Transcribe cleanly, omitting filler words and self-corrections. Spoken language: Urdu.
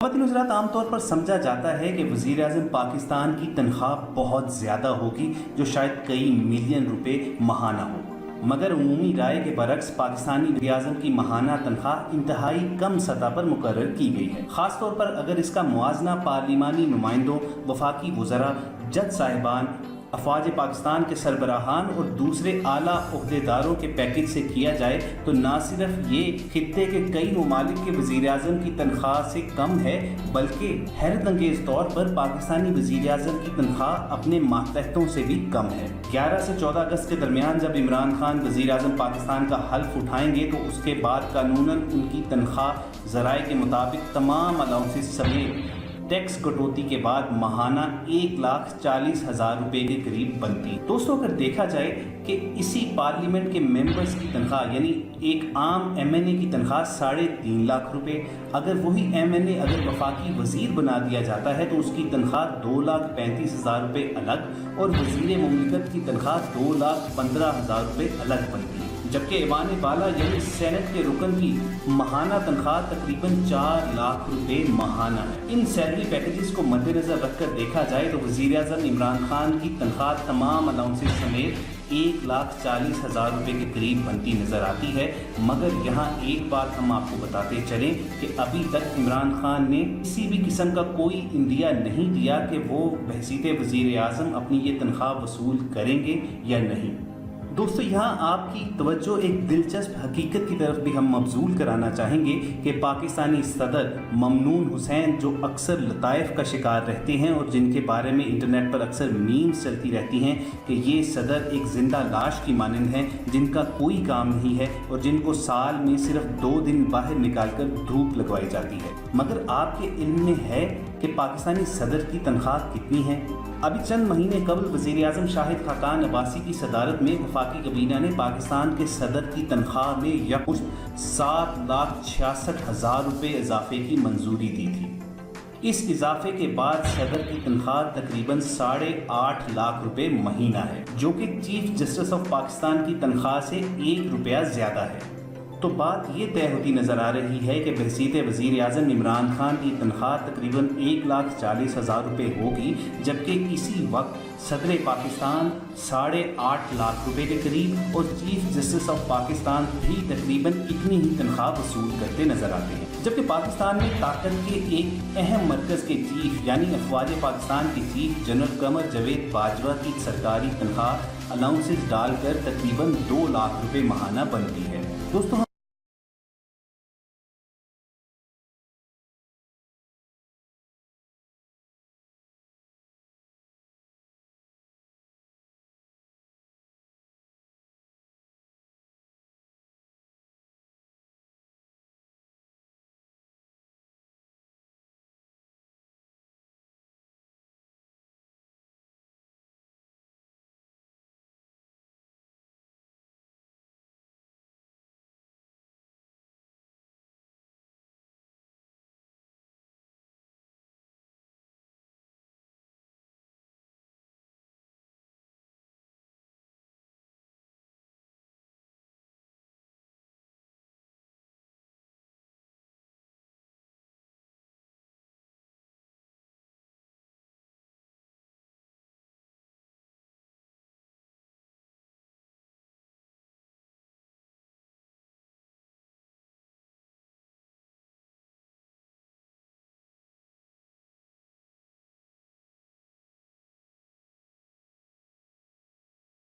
خواتین حضرات، عام طور پر سمجھا جاتا ہے کہ وزیر اعظم پاکستان کی تنخواہ بہت زیادہ ہوگی، جو شاید کئی ملین روپے ماہانہ ہو، مگر عمومی رائے کے برعکس پاکستانی وزیر اعظم کی ماہانہ تنخواہ انتہائی کم سطح پر مقرر کی گئی ہے، خاص طور پر اگر اس کا موازنہ پارلیمانی نمائندوں، وفاقی وزراء، جج صاحبان، افواج پاکستان کے سربراہان اور دوسرے اعلیٰ عہدیداروں کے پیکج سے کیا جائے تو نہ صرف یہ خطے کے کئی ممالک کے وزیر اعظم کی تنخواہ سے کم ہے، بلکہ حیرت انگیز طور پر پاکستانی وزیر اعظم کی تنخواہ اپنے ماتحتوں سے بھی کم ہے۔ 11 سے 14 اگست کے درمیان جب عمران خان وزیر اعظم پاکستان کا حلف اٹھائیں گے تو اس کے بعد قانوناً ان کی تنخواہ ذرائع کے مطابق تمام الاؤنسز سمیت ٹیکس کٹوتی کے بعد ماہانہ 1,40,000 روپے کے قریب بنتی۔ دوستو، اگر دیکھا جائے کہ اسی پارلیمنٹ کے ممبرز کی تنخواہ یعنی ایک عام ایم این اے کی تنخواہ 3.5 لاکھ روپے، اگر وہی ایم این اے اگر وفاقی وزیر بنا دیا جاتا ہے تو اس کی تنخواہ 2,35,000 روپے الگ اور وزیر مملکت کی تنخواہ 2,15,000 روپے الگ بنتی ہے، جبکہ ایوان بالا یعنی سینٹ کے رکن کی ماہانہ تنخواہ تقریباً 4 لاکھ روپے ماہانہ ہے۔ ان سیلری پیکیجز کو مد نظر رکھ کر دیکھا جائے تو وزیر اعظم عمران خان کی تنخواہ تمام الاؤنسز سمیت 1,40,000 روپے کے قریب بنتی نظر آتی ہے، مگر یہاں ایک بات ہم آپ کو بتاتے چلیں کہ ابھی تک عمران خان نے کسی بھی قسم کا کوئی اندیا نہیں دیا کہ وہ بحیثیت وزیر اعظم اپنی یہ تنخواہ وصول کریں گے یا نہیں۔ دوستو، یہاں آپ کی توجہ ایک دلچسپ حقیقت کی طرف بھی ہم مبذول کرانا چاہیں گے کہ پاکستانی صدر ممنون حسین، جو اکثر لطائف کا شکار رہتے ہیں اور جن کے بارے میں انٹرنیٹ پر اکثر میمز چلتی رہتی ہیں کہ یہ صدر ایک زندہ لاش کی مانند ہیں جن کا کوئی کام نہیں ہے اور جن کو سال میں صرف 2 دن باہر نکال کر دھوپ لگوائی جاتی ہے، مگر آپ کے علم میں ہے کہ پاکستانی صدر کی تنخواہ کتنی ہے؟ ابھی چند مہینے قبل وزیر اعظم شاہد خاقان عباسی کی صدارت میں وفاقی کابینہ نے پاکستان کے صدر کی تنخواہ میں یکمشت 7,66,000 روپے اضافے کی منظوری دی تھی۔ اس اضافے کے بعد صدر کی تنخواہ تقریباً 8.5 لاکھ روپے مہینہ ہے، جو کہ چیف جسٹس آف پاکستان کی تنخواہ سے 1 روپیہ زیادہ ہے۔ تو بات یہ طے ہوتی نظر آ رہی ہے کہ بحیثیت وزیر اعظم عمران خان کی تنخواہ تقریباً 1,40,000 روپے ہوگی، جبکہ اسی وقت صدر پاکستان 8.5 لاکھ روپے کے قریب اور چیف جسٹس آف پاکستان بھی تقریباً اتنی ہی تنخواہ وصول کرتے نظر آتے ہیں، جبکہ پاکستان میں طاقت کے ایک اہم مرکز کے چیف یعنی افواج پاکستان کے چیف جنرل قمر جاوید باجوہ کی سرکاری تنخواہ الاؤنسز ڈال کر تقریباً 2 لاکھ روپے ماہانہ بنتی ہے۔ دوستو، ہم